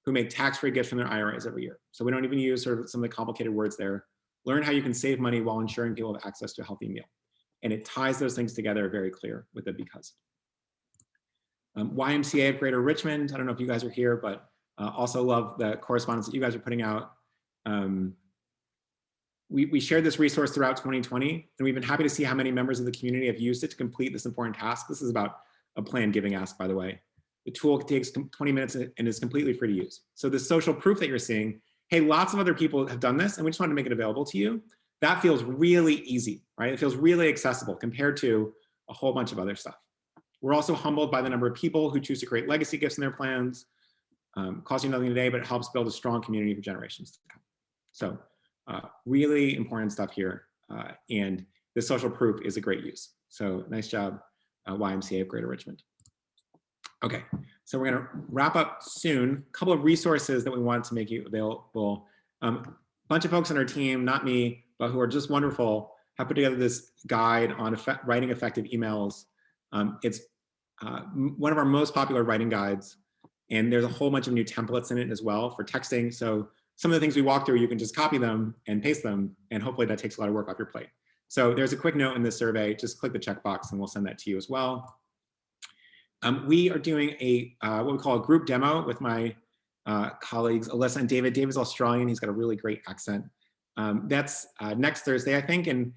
who make tax-free gifts from their IRAs every year. So we don't even use sort of some of the complicated words there. Learn how you can save money while ensuring people have access to a healthy meal. And it ties those things together very clear with the because. YMCA of Greater Richmond, I don't know if you guys are here, but also love the correspondence that you guys are putting out. We shared this resource throughout 2020, and we've been happy to see how many members of the community have used it to complete this important task. This is about a planned giving ask, by the way. The tool takes 20 minutes and is completely free to use. So the social proof that you're seeing, hey, lots of other people have done this, and we just want to make it available to you. That feels really easy, right? It feels really accessible compared to a whole bunch of other stuff. We're also humbled by the number of people who choose to create legacy gifts in their plans. Costs you nothing today, but it helps build a strong community for generations to come. So really important stuff here. And the social proof is a great use. So nice job, YMCA of Greater Richmond. Okay, so we're gonna wrap up soon. A couple of resources that we wanted to make you available. A bunch of folks on our team, not me, but who are just wonderful, have put together this guide on writing effective emails. It's one of our most popular writing guides, and there's a whole bunch of new templates in it as well for texting. So some of the things we walk through, you can just copy them and paste them, and hopefully that takes a lot of work off your plate. So there's a quick note in this survey, just click the checkbox and we'll send that to you as well. We are doing a what we call a group demo with my colleagues, Alyssa and David. David's Australian, he's got a really great accent. That's next Thursday, I think. And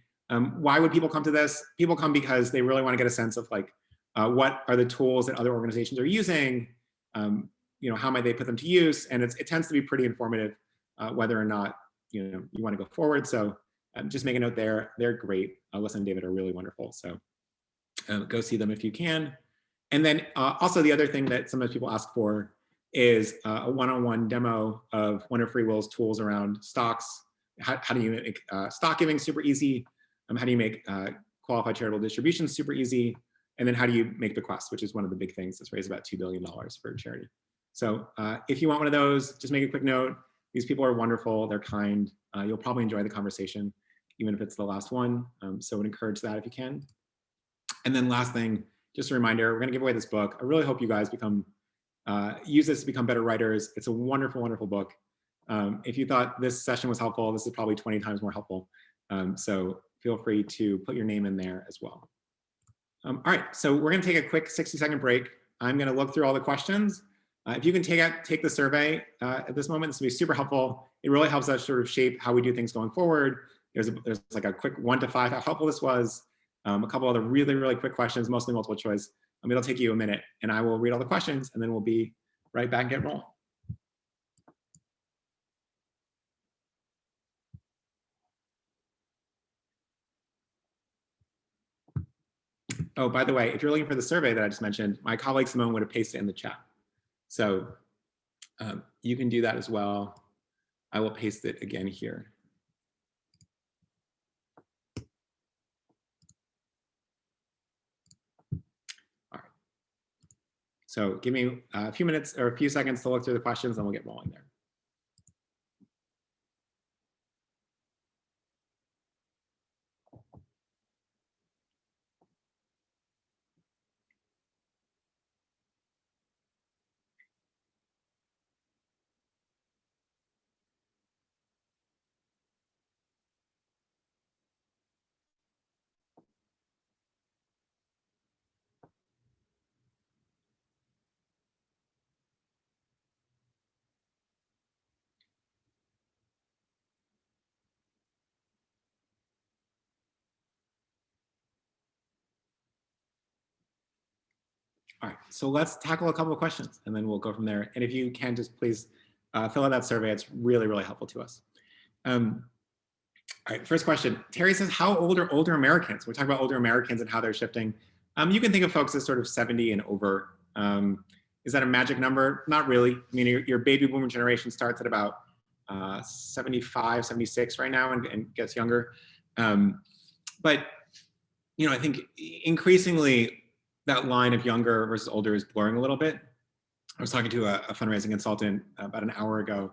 why would people come to this? People come because they really want to get a sense of like, what are the tools that other organizations are using? How might they put them to use? And it tends to be pretty informative, whether or not you want to go forward. So just make a note there. They're great. Alyssa and David are really wonderful. So go see them if you can. And then also the other thing that sometimes people ask for is a one-on-one demo of one of Free Will's tools around stocks. How do you make stock giving super easy? How do you make qualified charitable distributions super easy? And then how do you make bequests, which is one of the big things that's raised about $2 billion for charity. So if you want one of those, just make a quick note. These people are wonderful, they're kind. You'll probably enjoy the conversation, even if it's the last one. So I would encourage that if you can. And then last thing, just a reminder, we're gonna give away this book. I really hope you guys use this to become better writers. It's a wonderful, wonderful book. If you thought this session was helpful, this is probably 20 times more helpful. So feel free to put your name in there as well. All right, so we're gonna take a quick 60-second break. I'm gonna look through all the questions. If you can take the survey at this moment, this will be super helpful. It really helps us sort of shape how we do things going forward. There's like a quick 1 to 5 how helpful this was. A couple other really, really quick questions, mostly multiple choice. It'll take you a minute, and I will read all the questions, and then we'll be right back and get rolling. Oh, by the way, if you're looking for the survey that I just mentioned, my colleague Simone would have pasted it in the chat. So you can do that as well. I will paste it again here. All right. So give me a few minutes or a few seconds to look through the questions, and we'll get rolling there. All right, so let's tackle a couple of questions and then we'll go from there. And if you can, just please fill out that survey. It's really, really helpful to us. All right, first question. Terry says, how old are older Americans? We're talking about older Americans and how they're shifting. You can think of folks as sort of 70 and over. Is that a magic number? Not really. I mean, your baby boomer generation starts at about 75, 76 right now and gets younger. But, you know, I think increasingly that line of younger versus older is blurring a little bit. I was talking to a fundraising consultant about an hour ago,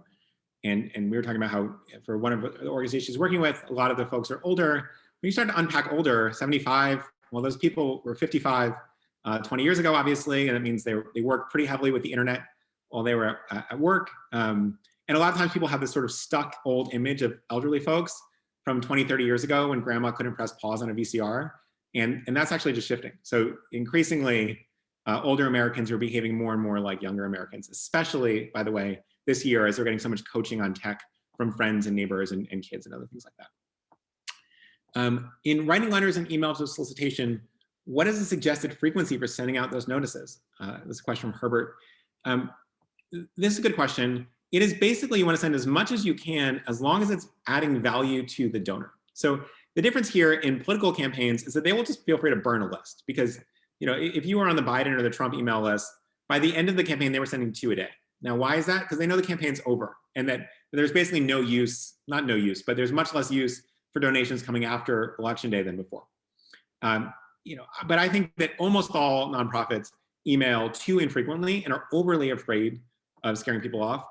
and we were talking about how for one of the organizations working with, a lot of the folks are older. When you start to unpack older, 75, well, those people were 55 20 years ago, obviously, and it means they worked pretty heavily with the internet while they were at work. And a lot of times people have this sort of stuck old image of elderly folks from 20, 30 years ago when grandma couldn't press pause on a VCR. And that's actually just shifting. So increasingly, older Americans are behaving more and more like younger Americans, especially, by the way, this year as they're getting so much coaching on tech from friends and neighbors and kids and other things like that. In writing letters and emails of solicitation, what is the suggested frequency for sending out those notices? This is a question from Herbert. This is a good question. It is basically you want to send as much as you can as long as it's adding value to the donor. So the difference here in political campaigns is that they will just feel free to burn a list because, you know, if you were on the Biden or the Trump email list, by the end of the campaign, they were sending 2 a day. Now, why is that? Because they know the campaign's over and that there's basically no use, not no use, but there's much less use for donations coming after Election Day than before. You know, but I think that almost all nonprofits email too infrequently and are overly afraid of scaring people off.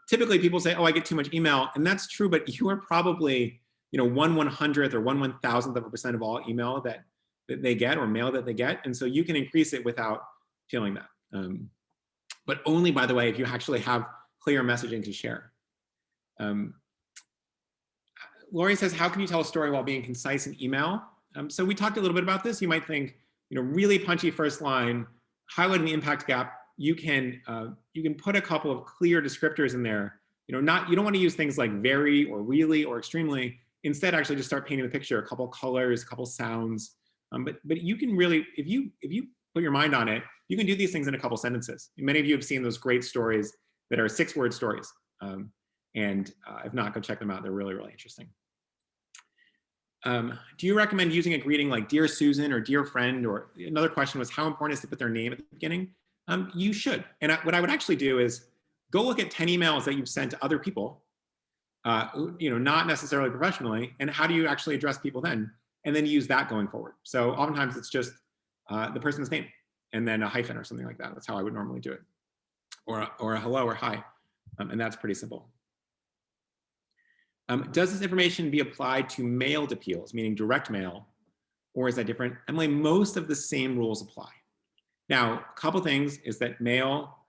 Typically, people say, "Oh, I get too much email," and that's true. But you are probably, you know, 1/100th or 1/1000th% of all email that they get or mail that they get, and so you can increase it without feeling that. But only, by the way, if you actually have clear messaging to share. Lori says, "How can you tell a story while being concise in email?" So we talked a little bit about this. You might think, you know, really punchy first line, highlighting the impact gap. You can put a couple of clear descriptors in there. You know, you don't want to use things like very or really or extremely. Instead, actually just start painting the picture. A couple colors, a couple sounds. But you can really, if you put your mind on it, you can do these things in a couple sentences. Many of you have seen those great stories that are 6-word stories. And if not, go check them out. They're really, really interesting. Do you recommend using a greeting like Dear Susan or Dear Friend? Or another question was, how important is to put their name at the beginning? You should. And what I would actually do is go look at 10 emails that you've sent to other people, you know, not necessarily professionally, and how do you actually address people then? And then use that going forward. So oftentimes it's just the person's name and then a hyphen or something like that. That's how I would normally do it. Or a hello or hi. And that's pretty simple. Does this information be applied to mailed appeals, meaning direct mail, or is that different? Emily, most of the same rules apply. Now, a couple things is that mail,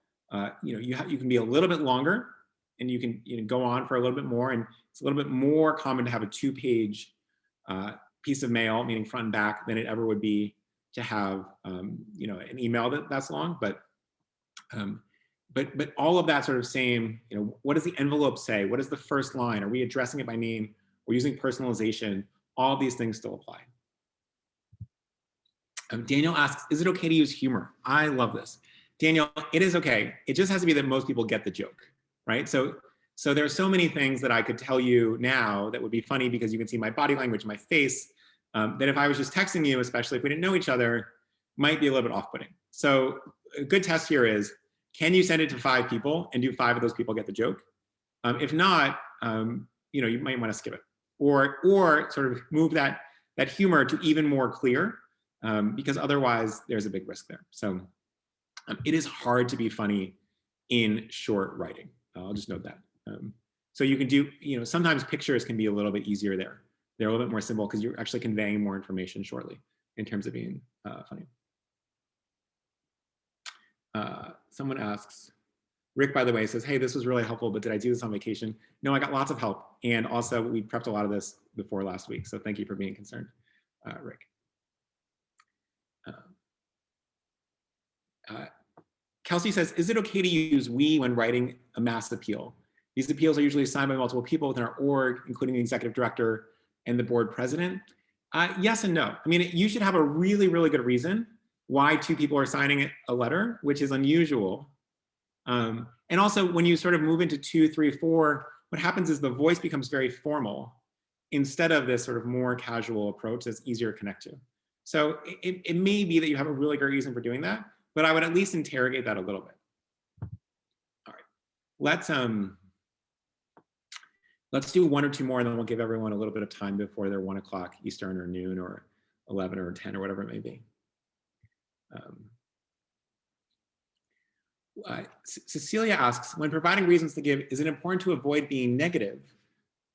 you know, you can be a little bit longer, and you can go on for a little bit more, and it's a little bit more common to have a 2-page piece of mail, meaning front and back, than it ever would be to have you know, an email that's long. But all of that sort of same, you know, what does the envelope say? What is the first line? Are we addressing it by name? We're using personalization. All of these things still apply. Daniel asks, is it okay to use humor? I love this. Daniel, it is okay. It just has to be that most people get the joke, right? So there are so many things that I could tell you now that would be funny because you can see my body language, my face, that if I was just texting you, especially if we didn't know each other, might be a little bit off-putting. So a good test here is, can you send it to 5 people and do 5 of those people get the joke? If not, you know, you might want to skip it, or sort of move that humor to even more clear, because otherwise there's a big risk there. So it is hard to be funny in short writing. I'll just note that. So you can do, you know, sometimes pictures can be a little bit easier there. They're a little bit more simple because you're actually conveying more information shortly in terms of being funny. Someone asks, Rick, by the way, says, hey, this was really helpful, but did I do this on vacation? No, I got lots of help. And also we prepped a lot of this before last week. So thank you for being concerned, Rick. Kelsey says, is it okay to use we when writing a mass appeal? These appeals are usually signed by multiple people within our org, including the executive director and the board president. Yes and no. I mean, you should have a really, really good reason why 2 people are signing a letter, which is unusual. And also when you sort of move into 2, 3, 4, what happens is the voice becomes very formal instead of this sort of more casual approach that's easier to connect to. So it may be that you have a really great reason for doing that, but I would at least interrogate that a little bit. All right, let's do 1 or 2 more, and then we'll give everyone a little bit of time before their 1 o'clock Eastern or noon or 11 or 10 or whatever it may be. Cecilia asks, when providing reasons to give, is it important to avoid being negative?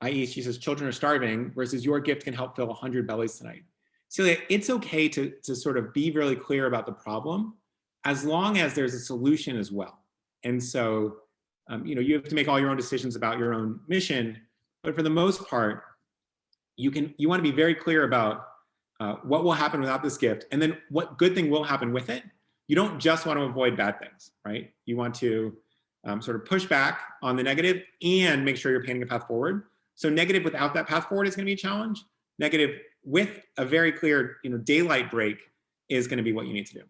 I.e., she says, children are starving versus your gift can help fill 100 bellies tonight. Celia, it's okay to sort of be really clear about the problem as long as there's a solution as well. And so, you have to make all your own decisions about your own mission, but for the most part, you want to be very clear about what will happen without this gift, and then what good thing will happen with it. You don't just want to avoid bad things, right? You want to sort of push back on the negative and make sure you're painting a path forward. So negative without that path forward is going to be a challenge. Negative with a very clear, daylight break is going to be what you need to do.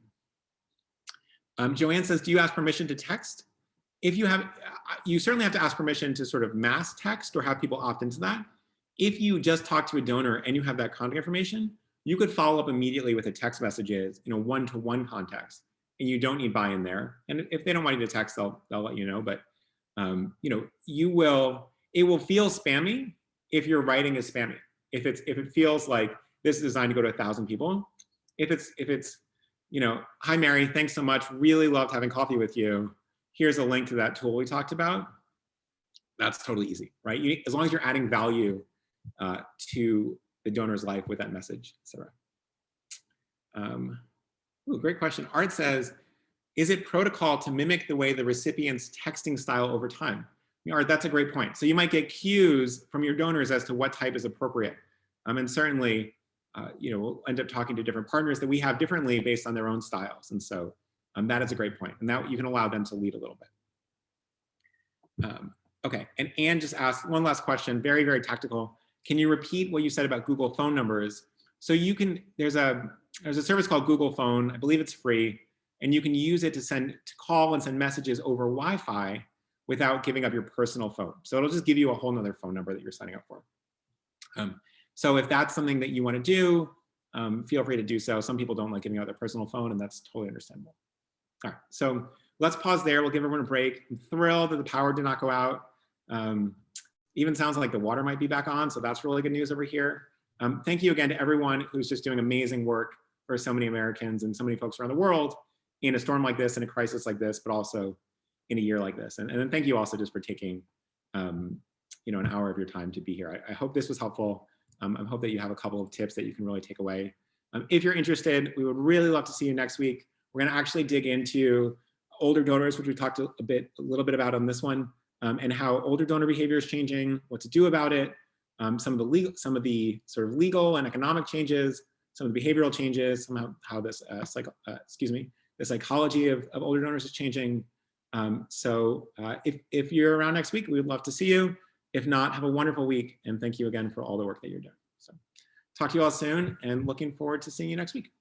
Joanne says, do you ask permission to text? If you have, you certainly have to ask permission to sort of mass text or have people opt into that. If you just talk to a donor and you have that contact information, you could follow up immediately with a text messages in a one-to-one context, and you don't need buy-in there. And if they don't want you to text, they'll let you know. But it will feel spammy if your writing is spammy. If it feels like this is designed to go to 1,000 people. If it's hi Mary, thanks so much. Really loved having coffee with you. Here's a link to that tool we talked about. That's totally easy, right? As long as you're adding value to the donor's life with that message, etc. Great question. Art says, is it protocol to mimic the way the recipient's texting style over time? Art, that's a great point. So you might get cues from your donors as to what type is appropriate. And certainly, we'll end up talking to different partners that we have differently based on their own styles. And so that is a great point. And that you can allow them to lead a little bit. Okay, and Anne just asked one last question, very, very tactical. Can you repeat what you said about Google phone numbers? So you can, there's a service called Google Phone. I believe it's free, and you can use it to call and send messages over Wi-Fi without giving up your personal phone. So it'll just give you a whole nother phone number that you're signing up for. So if that's something that you want to do, feel free to do so. Some people don't like giving out their personal phone, and that's totally understandable. All right, so let's pause there. We'll give everyone a break. I'm thrilled that the power did not go out. Even sounds like the water might be back on, so that's really good news over here. Thank you again to everyone who's just doing amazing work for so many Americans and so many folks around the world in a storm like this, in a crisis like this, but also in a year like this. And then thank you also just for taking an hour of your time to be here. I hope this was helpful. I hope that you have a couple of tips that you can really take away. If you're interested, we would really love to see you next week. We're gonna actually dig into older donors, which we talked a little bit about on this one, and how older donor behavior is changing, what to do about it, some of the sort of legal and economic changes, some of the behavioral changes, how this the psychology of older donors is changing. So if you're around next week, we would love to see you. If not, have a wonderful week, and thank you again for all the work that you're doing. So talk to you all soon, and looking forward to seeing you next week.